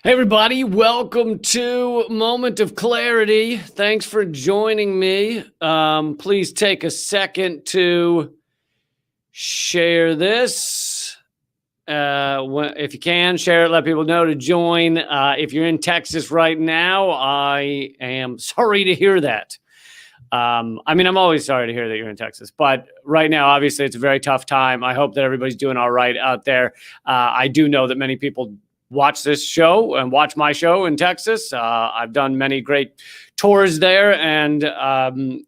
Hey everybody, welcome to Moment of Clarity. Thanks for joining me. Please take a second to share this. If you can, share it, let people know to join. If you're in Texas right now, I am sorry to hear that. I'm always sorry to hear that you're in Texas, but right now, obviously, it's a very tough time. I hope that everybody's doing all right out there. I do know that many people watch this show and watch my show in Texas. I've done many great tours there, and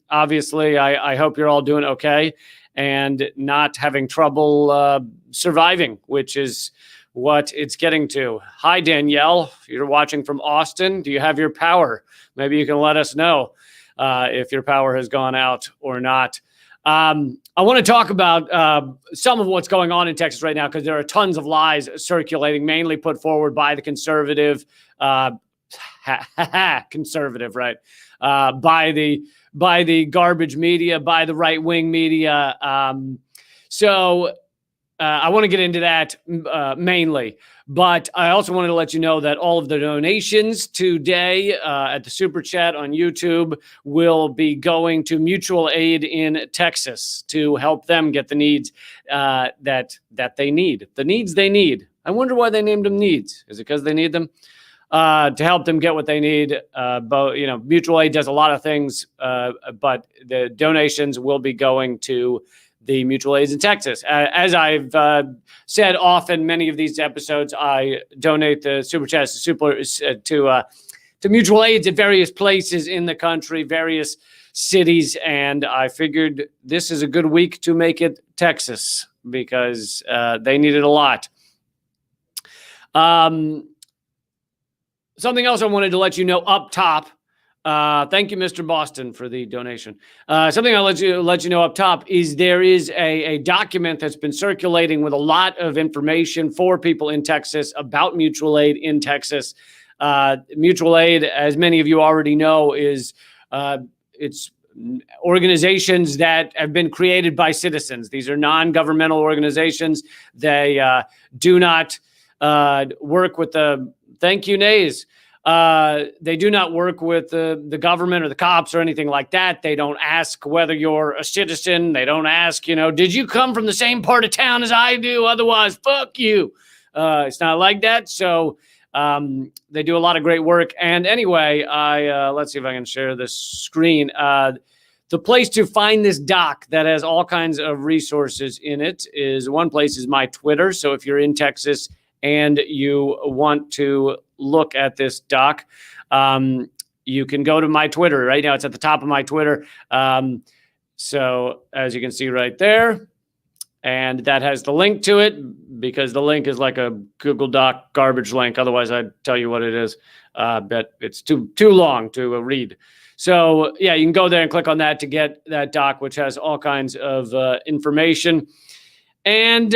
obviously, I hope you're all doing okay and not having trouble surviving, which is what it's getting to. Hi, Danielle. You're watching from Austin. Do you have your power? Maybe you can let us know if your power has gone out or not. I want to talk about some of what's going on in Texas right now because there are tons of lies circulating, mainly put forward by the conservative, conservative, right? By the garbage media, by the right-wing media. I want to get into that mainly, but I also wanted to let you know that all of the donations today at the Super Chat on YouTube will be going to mutual aid in Texas to help them get the needs that they need. The needs they need. I wonder why they named them needs. Is it because they need them? To help them get what they need. Mutual aid does a lot of things, but the donations will be going to the mutual aids in Texas. As I've said often, many of these episodes, I donate the super chats to mutual aids at various places in the country, various cities, and I figured this is a good week to make it Texas because they need it a lot. Something else I wanted to let you know up top. Thank you, Mr. Boston, for the donation. Something I'll let you know up top is there is a document that's been circulating with a lot of information for people in Texas about mutual aid in Texas. Mutual aid, as many of you already know, is it's organizations that have been created by citizens. These are non-governmental organizations. They do not work with the thank you nays. They do not work with the government or the cops or anything like that. They don't ask whether you're a citizen. They don't ask, did you come from the same part of town as I do? Otherwise, fuck you. It's not like that. So they do a lot of great work. And anyway, let's see if I can share this screen. The place to find this doc that has all kinds of resources in it is one place is my Twitter. So if you're in Texas and you want to look at this doc, you can go to my Twitter. Right now, it's at the top of my Twitter. So as you can see right there, and that has the link to it because the link is like a Google Doc garbage link. Otherwise, I'd tell you what it is, but it's too long to read. So yeah, you can go there and click on that to get that doc, which has all kinds of information. And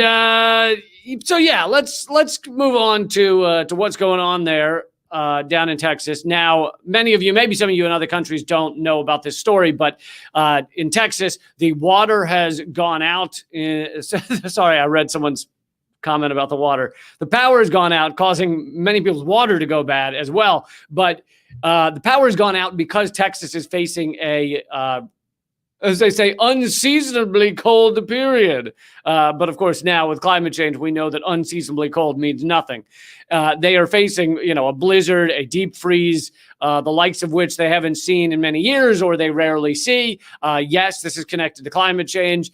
so yeah, let's move on to what's going on there down in Texas. Now, many of you, maybe some of you in other countries don't know about this story, but in Texas, the water has gone out. Sorry, I read someone's comment about the water. The power has gone out, causing many people's water to go bad as well. But the power has gone out because Texas is facing a as they say, unseasonably cold period. But of course, now with climate change, we know that unseasonably cold means nothing. They are facing, a blizzard, a deep freeze, the likes of which they haven't seen in many years or they rarely see. Yes, this is connected to climate change,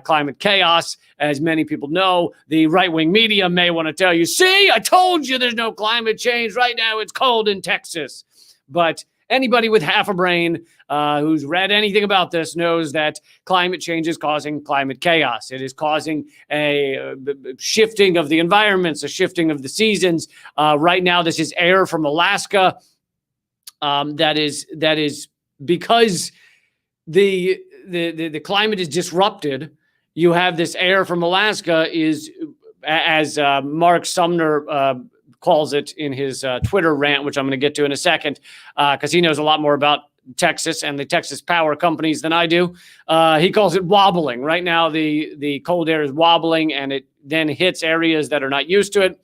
climate chaos. As many people know, the right-wing media may want to tell you, see, I told you there's no climate change. Right now, it's cold in Texas. But anybody with half a brain who's read anything about this knows that climate change is causing climate chaos. It is causing a shifting of the environments, a shifting of the seasons. Right now, this is air from Alaska. That is because the climate is disrupted. You have this air from Alaska is, as Mark Sumner calls it in his Twitter rant, which I'm going to get to in a second, because he knows a lot more about Texas and the Texas power companies than I do. He calls it wobbling. Right now, the cold air is wobbling, and it then hits areas that are not used to it.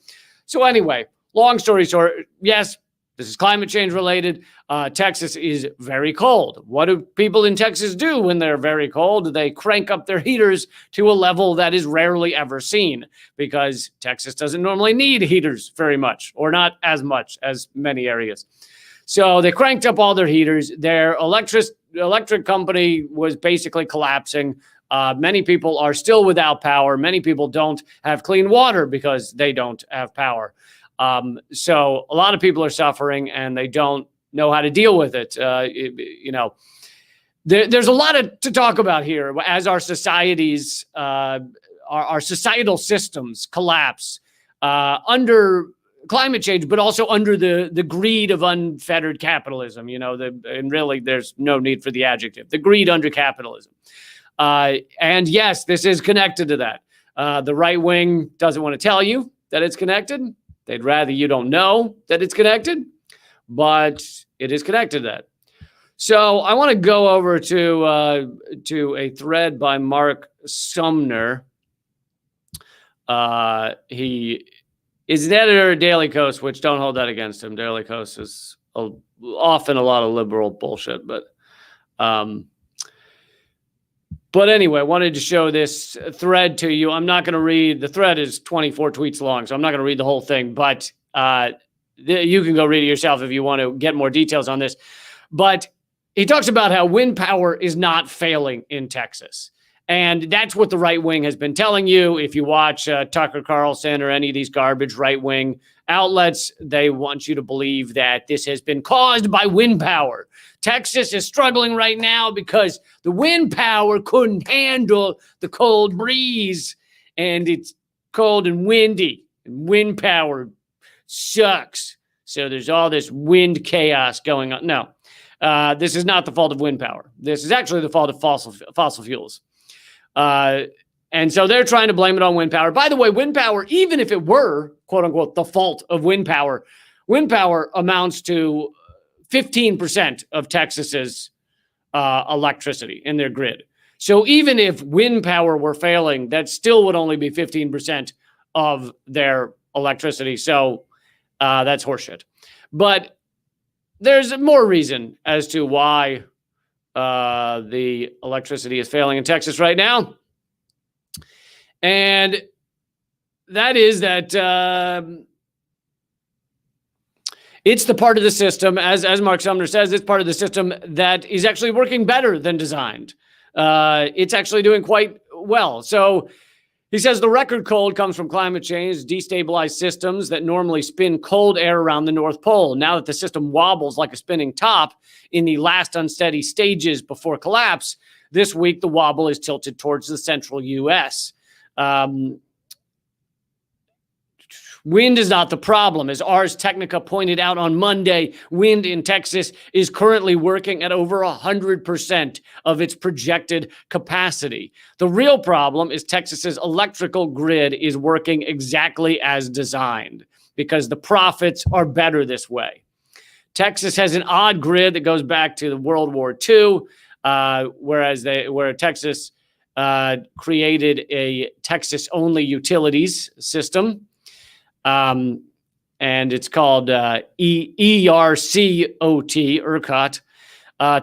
So anyway, long story short, yes, this is climate change related. Texas is very cold. What do people in Texas do when they're very cold? They crank up their heaters to a level that is rarely ever seen, because Texas doesn't normally need heaters very much, or not as much as many areas. So they cranked up all their heaters. Their electric company was basically collapsing. Many people are still without power. Many people don't have clean water because they don't have power. So a lot of people are suffering, and they don't know how to deal with it. There's a lot to talk about here as our societies, our societal systems collapse under climate change, but also under the greed of unfettered capitalism. And really, there's no need for the adjective. The greed under capitalism. And yes, this is connected to that. The right wing doesn't want to tell you that it's connected. They'd rather you don't know that it's connected, but it is connected to that. So I want to go over to a thread by Mark Sumner. He is an editor at Daily Kos, which don't hold that against him. Daily Kos is often a lot of liberal bullshit, but anyway, I wanted to show this thread to you. I'm not going to read. The thread is 24 tweets long, so I'm not going to read the whole thing, but you can go read it yourself if you want to get more details on this. But he talks about how wind power is not failing in Texas. And that's what the right wing has been telling you. If you watch Tucker Carlson or any of these garbage right-wing outlets, they want you to believe that this has been caused by wind power. Texas is struggling right now because the wind power couldn't handle the cold breeze, and it's cold and windy, and wind power sucks. So there's all this wind chaos going on. No, this is not the fault of wind power. This is actually the fault of fossil fuels. And so they're trying to blame it on wind power. By the way, wind power, even if it were, quote unquote, the fault of wind power amounts to 15% of Texas's electricity in their grid. So even if wind power were failing, that still would only be 15% of their electricity. So that's horseshit. But there's more reason as to why the electricity is failing in Texas right now. And that is that it's the part of the system, as Mark Sumner says, it's part of the system that is actually working better than designed. It's actually doing quite well. So he says the record cold comes from climate change, destabilized systems that normally spin cold air around the North Pole. Now that the system wobbles like a spinning top in the last unsteady stages before collapse, this week the wobble is tilted towards the central U.S. Wind is not the problem. As Ars Technica pointed out on Monday, wind in Texas is currently working at over 100% of its projected capacity. The real problem is Texas's electrical grid is working exactly as designed because the profits are better this way. Texas has an odd grid that goes back to the World War II, where Texas created a Texas-only utilities system. And it's called ERCOT,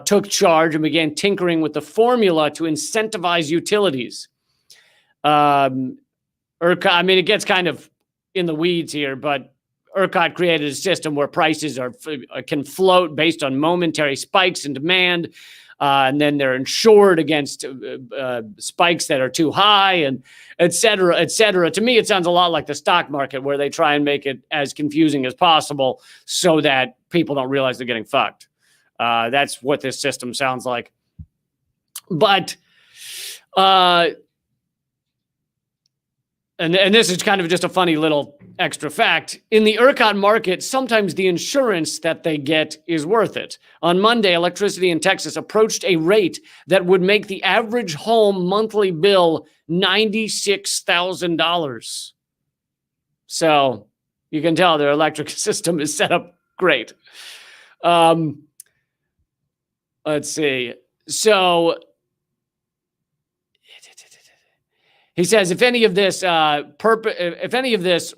took charge and began tinkering with the formula to incentivize utilities. ERCOT, I mean, it gets kind of in the weeds here, but ERCOT created a system where prices can float based on momentary spikes in demand. And then they're insured against spikes that are too high, and et cetera, et cetera. To me, it sounds a lot like the stock market, where they try and make it as confusing as possible so that people don't realize they're getting fucked. That's what this system sounds like. But, and this is kind of just a funny little extra fact. In the ERCOT market, sometimes the insurance that they get is worth it. On Monday, electricity in Texas approached a rate that would make the average home monthly bill $96,000. So you can tell their electric system is set up great. Let's see. So He says, if any of this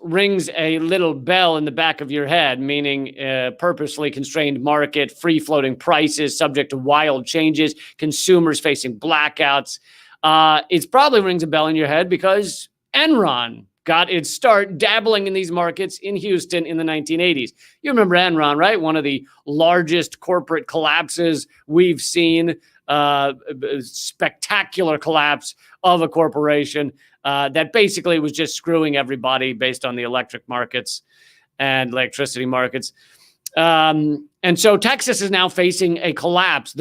rings a little bell in the back of your head, meaning purposely constrained market, free-floating prices, subject to wild changes, consumers facing blackouts, it probably rings a bell in your head because Enron got its start dabbling in these markets in Houston in the 1980s. You remember Enron, right? One of the largest corporate collapses we've seen. Spectacular collapse of a corporation that basically was just screwing everybody based on the electric markets and electricity markets. And so Texas is now facing the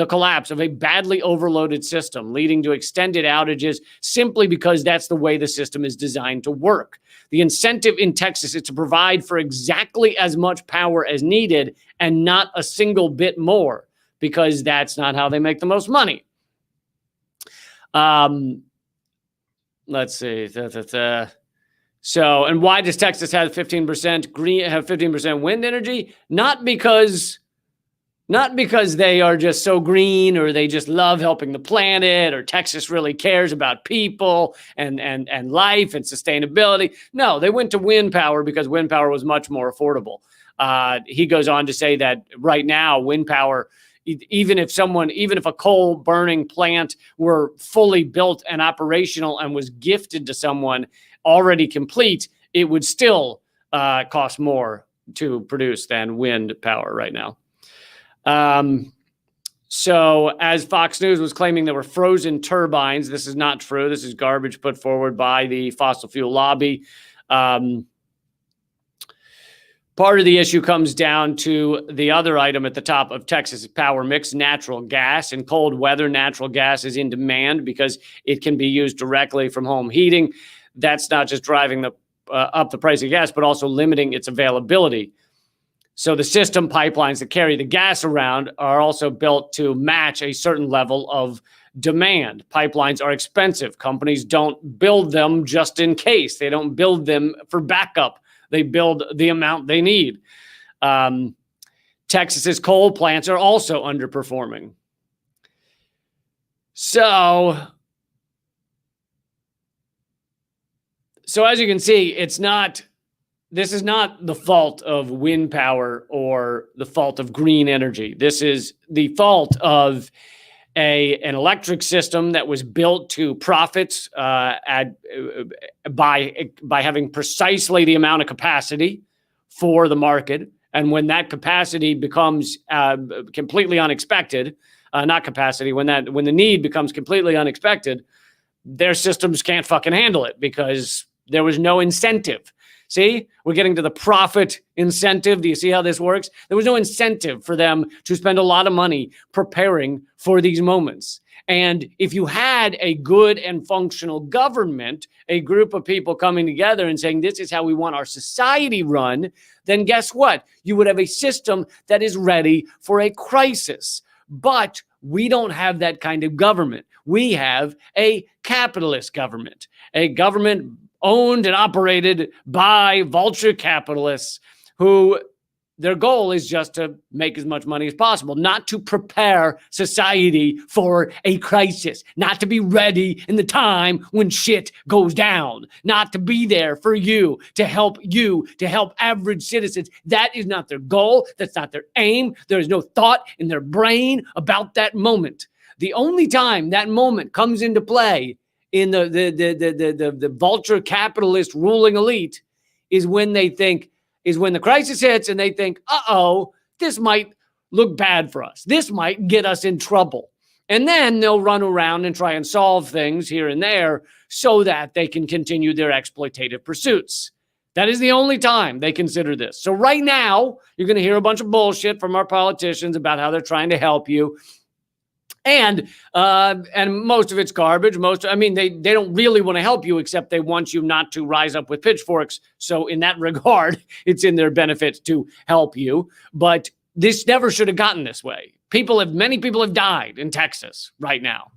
collapse of a badly overloaded system, leading to extended outages simply because that's the way the system is designed to work. The incentive in Texas is to provide for exactly as much power as needed and not a single bit more, because that's not how they make the most money. Let's see. So, and why does Texas have 15% wind energy? Not because they are just so green or they just love helping the planet or Texas really cares about people and life and sustainable. No, they went to wind power because wind power was much more affordable. He goes on to say that right now, wind power, even if a coal burning plant were fully built and operational and was gifted to someone already complete, it would still cost more to produce than wind power right now. So as Fox News was claiming there were frozen turbines, this is not true. This is garbage put forward by the fossil fuel lobby. Part of the issue comes down to the other item at the top of Texas' power mix, natural gas. In cold weather, natural gas is in demand because it can be used directly from home heating. That's not just driving up the price of gas, but also limiting its availability. So the system pipelines that carry the gas around are also built to match a certain level of demand. Pipelines are expensive. Companies don't build them just in case. They don't build them for backup. They build the amount they need. Texas's coal plants are also underperforming. So as you can see, this is not the fault of wind power or the fault of green energy. This is the fault of an electric system that was built to profits by having precisely the amount of capacity for the market. And when that capacity becomes completely unexpected, when the need becomes completely unexpected, their systems can't fucking handle it because there was no incentive. See, we're getting to the profit incentive. Do you see how this works? There was no incentive for them to spend a lot of money preparing for these moments. And if you had a good and functional government, a group of people coming together and saying, this is how we want our society run, then guess what? You would have a system that is ready for a crisis. But we don't have that kind of government. We have a capitalist government, a government owned and operated by vulture capitalists who their goal is just to make as much money as possible, not to prepare society for a crisis, not to be ready in the time when shit goes down, not to be there for you, to help average citizens. That is not their goal. That's not their aim. There is no thought in their brain about that moment. The only time that moment comes into play in the vulture capitalist ruling elite is when the crisis hits and they think, this might look bad for us. This might get us in trouble. And then they'll run around and try and solve things here and there so that they can continue their exploitative pursuits. That is the only time they consider this. So right now, you're going to hear a bunch of bullshit from our politicians about how they're trying to help you. And most of it's garbage. They don't really want to help you, except they want you not to rise up with pitchforks. So in that regard, it's in their benefit to help you. But this never should have gotten this way. Many people have died in Texas right now.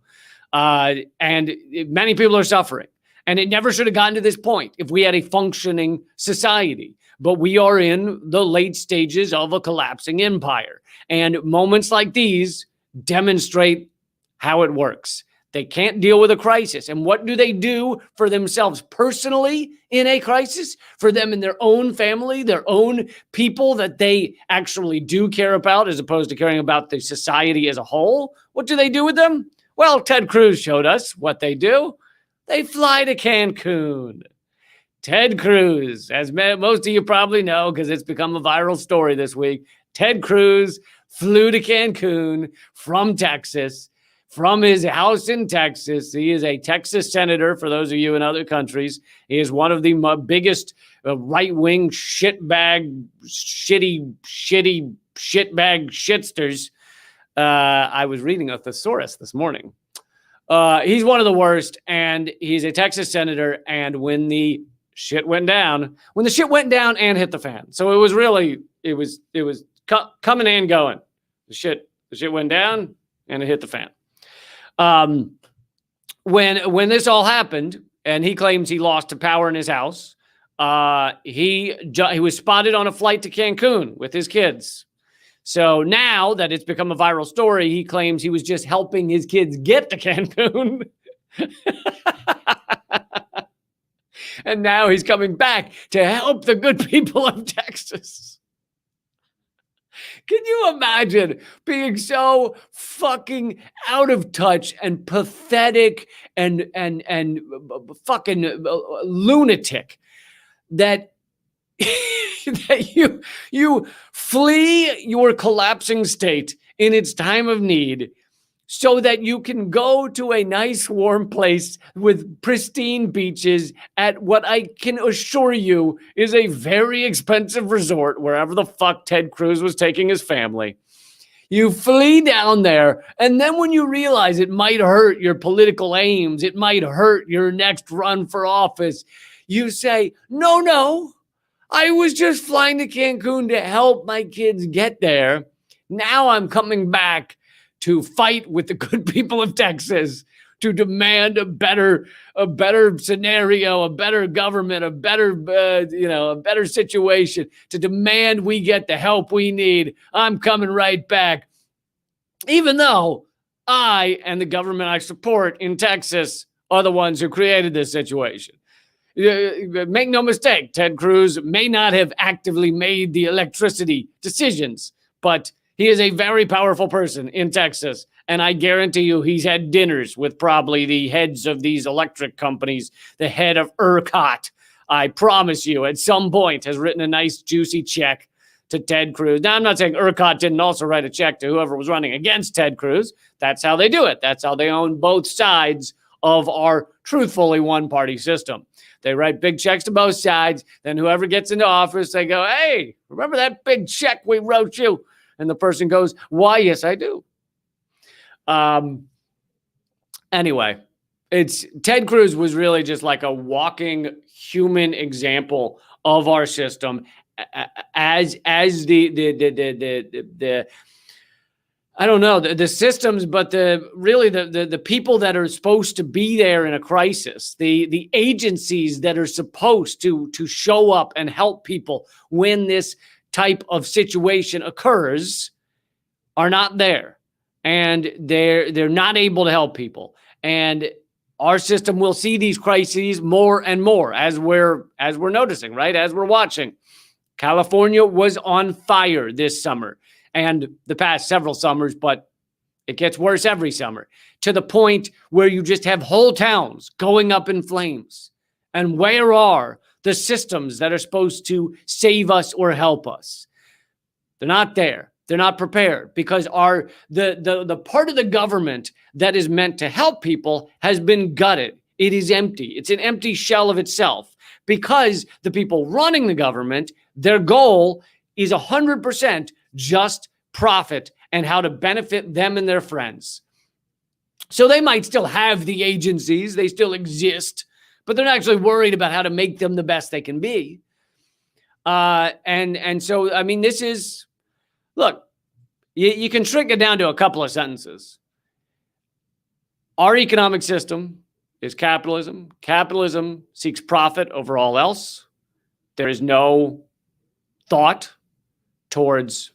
And many people are suffering. And it never should have gotten to this point if we had a functioning society. But we are in the late stages of a collapsing empire. And moments like these demonstrate how it works. They can't deal with a crisis. And what do they do for themselves personally in a crisis? For them and their own family, their own people that they actually do care about, as opposed to caring about the society as a whole? What do they do with them? Well, Ted Cruz showed us what they do. They fly to Cancun. Ted Cruz, as most of you probably know, because it's become a viral story this week, Ted Cruz flew to Cancun from Texas, from his house in Texas. He is a Texas senator, for those of you in other countries. He is one of the biggest right-wing shitbag shitsters. I was reading a thesaurus this morning. He's one of the worst, and he's a Texas senator, and when the shit went down and hit the fan. So it was really, it was coming and going. The shit went down and it hit the fan. When this all happened, and he claims he lost the power in his house, he was spotted on a flight to Cancun with his kids. So now that it's become a viral story, he claims he was just helping his kids get to Cancun. And now he's coming back to help the good people of Texas. Can you imagine being so fucking out of touch and pathetic and fucking lunatic that that you flee your collapsing state in its time of need so that you can go to a nice warm place with pristine beaches at what I can assure you is a very expensive resort, wherever the fuck Ted Cruz was taking his family. You flee down there, and then when you realize it might hurt your political aims, it might hurt your next run for office, you say, no, I was just flying to Cancun to help my kids get there. Now I'm coming back to fight with the good people of Texas, to demand a better scenario, a better government, a better situation, to demand we get the help we need. I'm coming right back. Even though I and the government I support in Texas are the ones who created this situation. Make no mistake, Ted Cruz may not have actively made the electricity decisions, but he is a very powerful person in Texas, and I guarantee you he's had dinners with probably the heads of these electric companies, the head of ERCOT. I promise you, at some point has written a nice juicy check to Ted Cruz. Now, I'm not saying ERCOT didn't also write a check to whoever was running against Ted Cruz. That's how they do it. That's how they own both sides of our truthfully one-party system. They write big checks to both sides. Then whoever gets into office, they go, hey, remember that big check we wrote you? And the person goes, why, yes, I do. Anyway, Ted Cruz was really just like a walking human example of our system as the I don't know, the systems, but the people that are supposed to be there in a crisis, the agencies that are supposed to show up and help people when this type of situation occurs are not there, and they're not able to help people. And our system will see these crises more and more as we're noticing, right? As we're watching. California was on fire this summer and the past several summers, but it gets worse every summer, to the point where you just have whole towns going up in flames. And where are the systems that are supposed to save us or help us? They're not there. They're not prepared, because the part of the government that is meant to help people has been gutted. It is empty. It's an empty shell of itself, because the people running the government, their goal is 100% just profit and how to benefit them and their friends. So they might still have the agencies, they still exist, but they're not actually worried about how to make them the best they can be. And so, I mean, this is, look, you can shrink it down to a couple of sentences. Our economic system is capitalism. Capitalism seeks profit over all else. There is no thought towards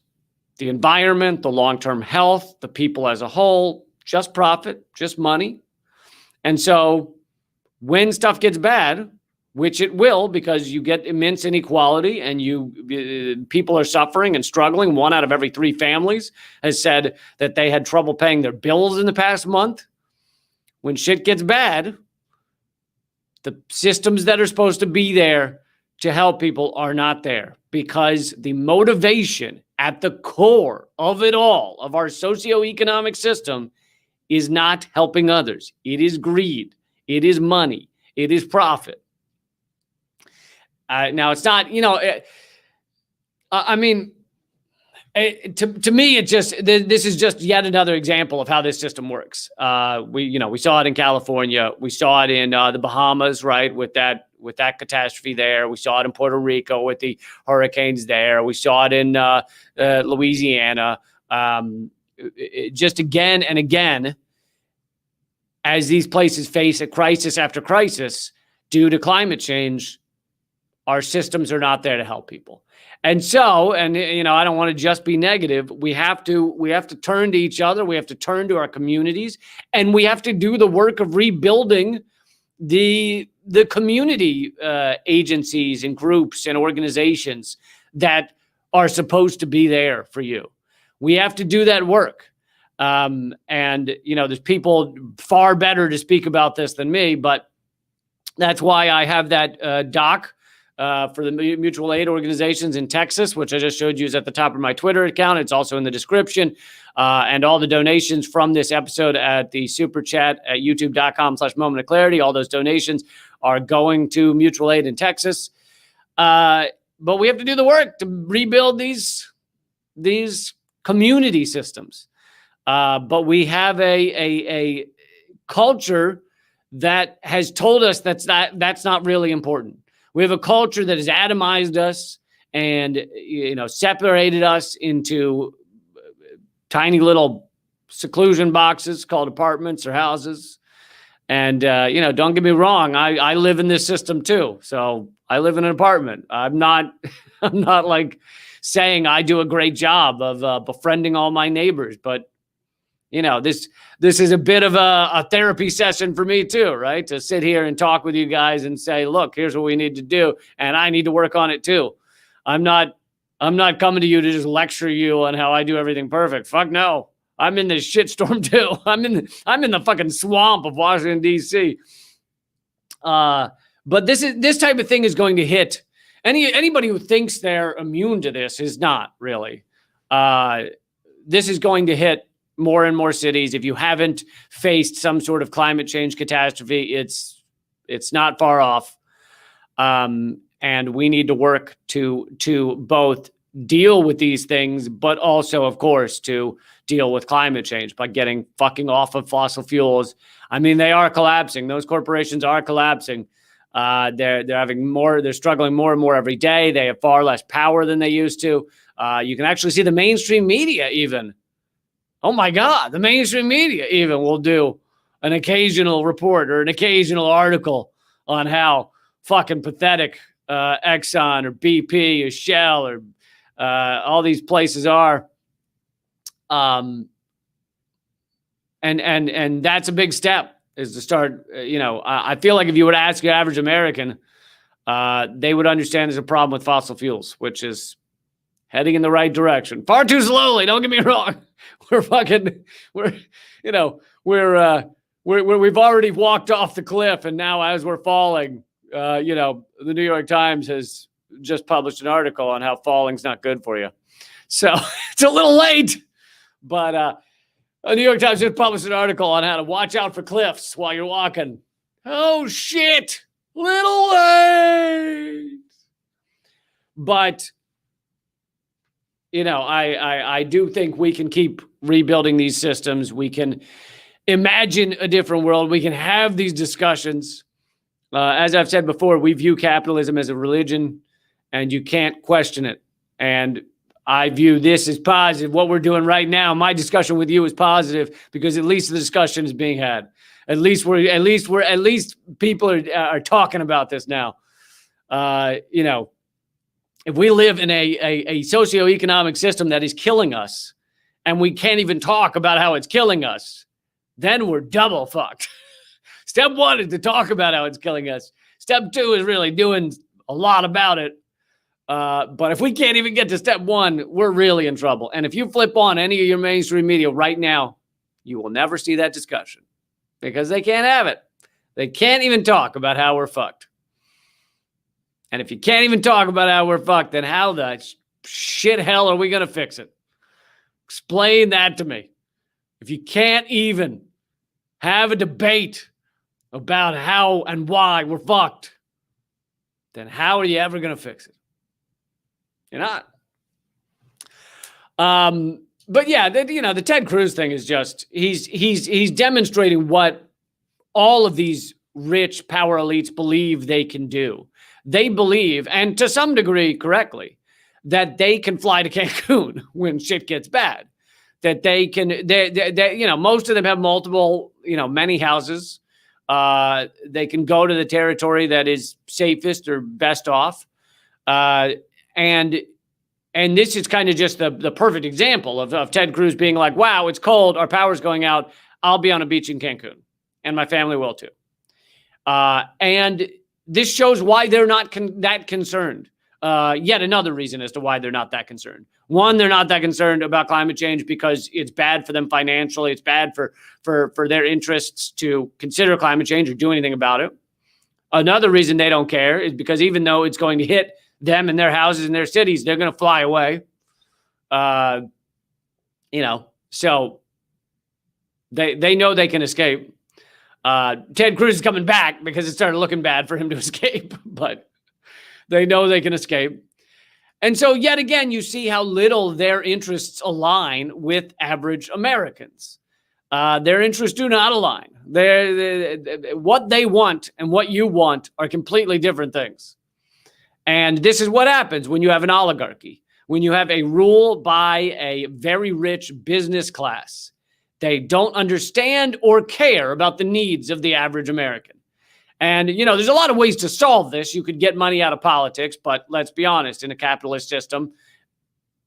the environment, the long-term health, the people as a whole, just profit, just money. And so when stuff gets bad, which it will, because you get immense inequality and people are suffering and struggling. 1 out of every 3 families has said that they had trouble paying their bills in the past month. When shit gets bad, the systems that are supposed to be there to help people are not there, because the motivation at the core of it all, of our socioeconomic system, is not helping others. It is greed. It is money. It is profit. Now, it's not, I mean, to me, it just, this is just yet another example of how this system works. We saw it in California. We saw it in the Bahamas, right, with that catastrophe there. We saw it in Puerto Rico with the hurricanes there. We saw it in Louisiana. Just again and again, as these places face a crisis after crisis due to climate change, our systems are not there to help people. And so, I don't want to just be negative. We have to turn to each other. We have to turn to our communities, and we have to do the work of rebuilding the community agencies and groups and organizations that are supposed to be there for you. We have to do that work. There's people far better to speak about this than me, but that's why I have that doc for the mutual aid organizations in Texas, which I just showed you is at the top of my Twitter account. It's also in the description. And all the donations from this episode at the super chat at youtube.com/moment of clarity. All those donations are going to mutual aid in Texas. But we have to do the work to rebuild these community systems. But we have a culture that has told us that's not really important. We have a culture that has atomized us and, separated us into tiny little seclusion boxes called apartments or houses. And, don't get me wrong. I live in this system too. So I live in an apartment. I'm not like saying I do a great job of befriending all my neighbors, but this is a bit of a therapy session for me too, right? To sit here and talk with you guys and say, look, here's what we need to do. And I need to work on it too. I'm not coming to you to just lecture you on how I do everything perfect. Fuck no. I'm in this shitstorm too. I'm in the fucking swamp of Washington, D.C. But this type of thing is going to hit anybody who thinks they're immune to this is not really. This is going to hit more and more cities. If you haven't faced some sort of climate change catastrophe, it's not far off. And we need to work to both deal with these things, but also, of course, to deal with climate change by getting fucking off of fossil fuels. I mean, they are collapsing. Those corporations are collapsing. They're struggling more and more every day. They have far less power than they used to. You can actually see the mainstream media even. Oh my God, the mainstream media even will do an occasional report or an occasional article on how fucking pathetic Exxon or BP or Shell or all these places are. And that's a big step, is to start, I feel like if you were to ask your average American, they would understand there's a problem with fossil fuels, which is heading in the right direction. Far too slowly, don't get me wrong. We've already walked off the cliff, and now as we're falling, the New York Times has just published an article on how falling's not good for you. So it's a little late, but the New York Times just published an article on how to watch out for cliffs while you're walking. Oh shit, little late. But I do think we can keep rebuilding these systems. We can imagine a different world. We can have these discussions. As I've said before, we view capitalism as a religion, and you can't question it. And I view this as positive. What we're doing right now, my discussion with you is positive, because at least the discussion is being had. At least people are talking about this now. If we live in a socioeconomic system that is killing us, and we can't even talk about how it's killing us, then we're double fucked. Step one is to talk about how it's killing us. Step two is really doing a lot about it. But if we can't even get to step one, we're really in trouble. And if you flip on any of your mainstream media right now, you will never see that discussion because they can't have it. They can't even talk about how we're fucked. And if you can't even talk about how we're fucked, then how the shit hell are we going to fix it? Explain that to me. If you can't even have a debate about how and why we're fucked, then how are you ever going to fix it? You're not. But yeah, the Ted Cruz thing is just, he's demonstrating what all of these rich power elites believe they can do. They believe, and to some degree correctly, that they can fly to Cancun when shit gets bad. That they can, most of them have multiple, many houses. They can go to the territory that is safest or best off. And this is kind of just the perfect example of Ted Cruz being like, wow, it's cold. Our power's going out. I'll be on a beach in Cancun and my family will too. And this shows why they're not that concerned. Yet another reason as to why they're not that concerned. One, they're not that concerned about climate change because it's bad for them financially. It's bad for their interests to consider climate change or do anything about it. Another reason they don't care is because even though it's going to hit them and their houses and their cities, they're going to fly away. So they know they can escape. Ted Cruz is coming back because it started looking bad for him to escape, but they know they can escape. And so yet again, you see how little their interests align with average Americans. Their interests do not align. What they want and what you want are completely different things. And this is what happens when you have an oligarchy, when you have a rule by a very rich business class. They don't understand or care about the needs of the average American. And, there's a lot of ways to solve this. You could get money out of politics, but let's be honest, in a capitalist system,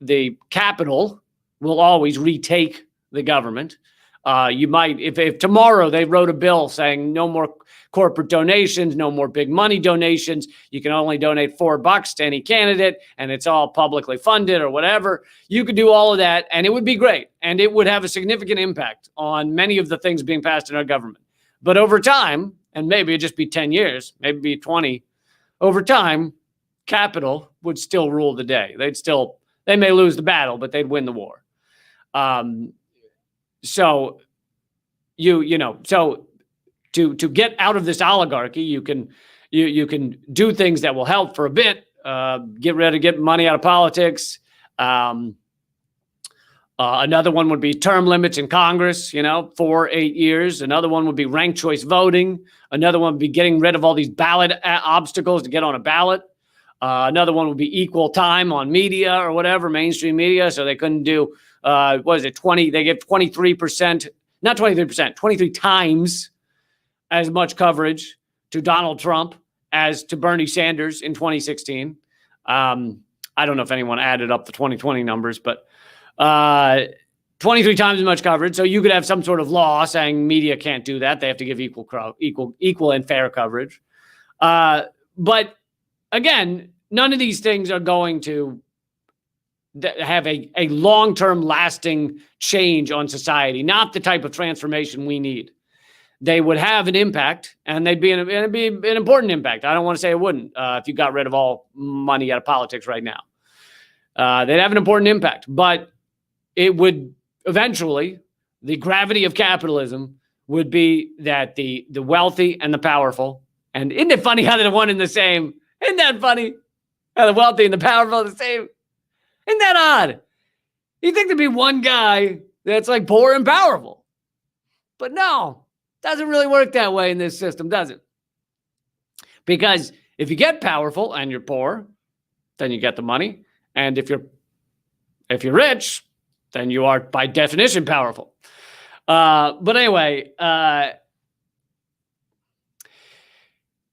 the capital will always retake the government. You might, if tomorrow they wrote a bill saying no more corporate donations, no more big money donations, you can only donate $4 to any candidate and it's all publicly funded or whatever, you could do all of that and it would be great. And it would have a significant impact on many of the things being passed in our government. But over time, and maybe it'd just be 10 years, maybe be 20, over time, capital would still rule the day. They may lose the battle, but they'd win the war. So to get out of this oligarchy, you can do things that will help for a bit. Get money out of politics. Another one would be term limits in Congress, 4, 8 years. Another one would be ranked choice voting. Another one would be getting rid of all these ballot obstacles to get on a ballot. Another one would be equal time on media or whatever, mainstream media. So they couldn't do, 20? They give 23%, not 23%, 23 times as much coverage to Donald Trump as to Bernie Sanders in 2016. I don't know if anyone added up the 2020 numbers, but 23 times as much coverage. So you could have some sort of law saying media can't do that. They have to give equal and fair coverage. But again, none of these things are going to have a long-term lasting change on society, not the type of transformation we need. They would have an impact, and it'd be an important impact. I don't want to say it wouldn't if you got rid of all money out of politics right now. They'd have an important impact, but it would eventually, the gravity of capitalism would be that the wealthy and the powerful, and isn't it funny how they're one and the same? Isn't that funny? How the wealthy and the powerful are the same? Isn't that odd? You think there'd be one guy that's like poor and powerful, but no. Doesn't really work that way in this system, does it? Because if you get powerful and you're poor, then you get the money. And if you're rich, then you are by definition powerful. But anyway,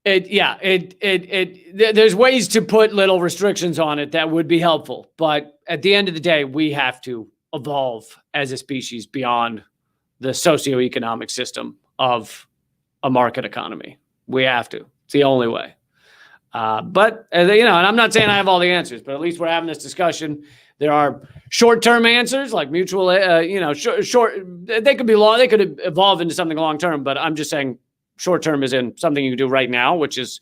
there's ways to put little restrictions on it that would be helpful. But at the end of the day, we have to evolve as a species beyond the socioeconomic system of a market economy. We have to. It's the only way. But and I'm not saying I have all the answers, but at least we're having this discussion. There are short-term answers like mutual, short. They could be long. They could evolve into something long-term. But I'm just saying short-term is in something you can do right now, which is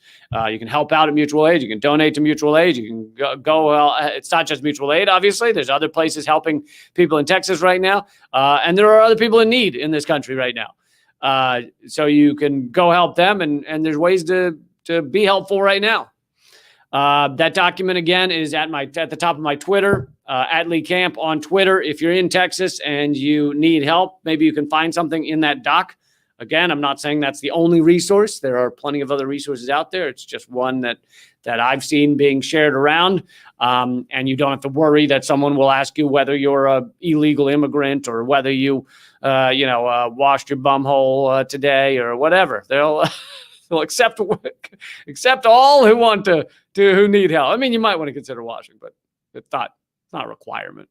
you can help out at mutual aid. You can donate to mutual aid. You can go. It's not just mutual aid, obviously. There's other places helping people in Texas right now, and there are other people in need in this country right now. So you can go help them, and there's ways to be helpful right now. That document again is at the top of my Twitter, at Lee Camp on Twitter. If you're in Texas and you need help, maybe you can find something in that doc. Again, I'm not saying that's the only resource. There are plenty of other resources out there. It's just one that I've seen being shared around. And you don't have to worry that someone will ask you whether you're a illegal immigrant or whether you, washed your bum hole today or whatever. They'll accept all who want who need help. I mean, you might want to consider washing, but it's not a requirement.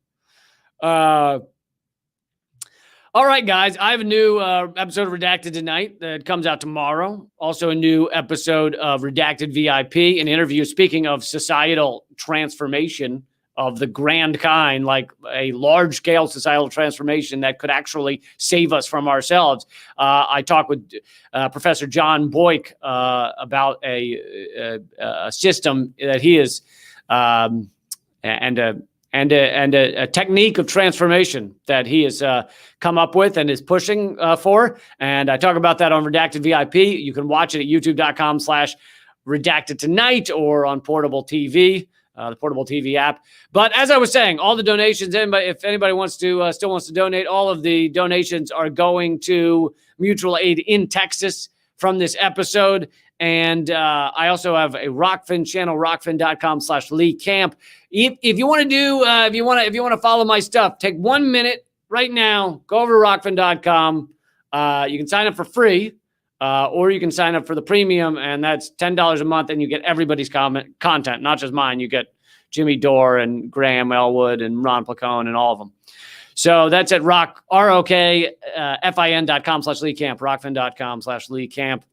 All right, guys, I have a new episode of Redacted tonight that comes out tomorrow. Also a new episode of Redacted VIP, an interview speaking of societal transformation of the grand kind, like a large-scale societal transformation that could actually save us from ourselves. I talk with Professor John Boyk about a system that he is and a technique of transformation that he has come up with and is pushing for. And I talk about that on Redacted VIP. You can watch it at youtube.com/redacted tonight or on Portable TV, the Portable TV app. But as I was saying, all the donations, if anybody wants to still wants to donate, all of the donations are going to mutual aid in Texas from this episode. And I also have a Rockfin channel, rockfin.com/Lee Camp. If you want to follow my stuff, take 1 minute right now, go over to rockfin.com. You can sign up for free, or you can sign up for the premium, and that's $10 a month, and you get everybody's content, not just mine. You get Jimmy Dore and Graham Elwood and Ron Placone and all of them. So that's at rockfin.com/Lee Camp, rockfin.com/Lee Camp.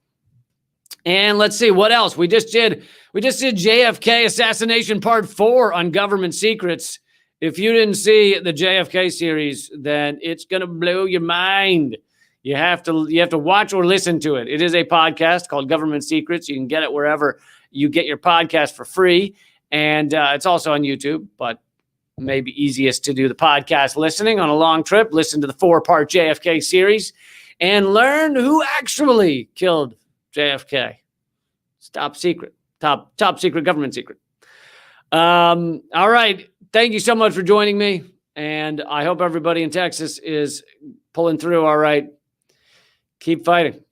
And let's see what else we just did. We just did JFK Assassination Part 4 on government secrets. If you didn't see the JFK series, then it's going to blow your mind. You have to watch or listen to it. It is a podcast called Government Secrets. You can get it wherever you get your podcast for free. And it's also on YouTube, but maybe easiest to do the podcast listening on a long trip. Listen to the 4-part JFK series and learn who actually killed JFK. It's top secret government secret. All right. Thank you so much for joining me. And I hope everybody in Texas is pulling through all right. Keep fighting.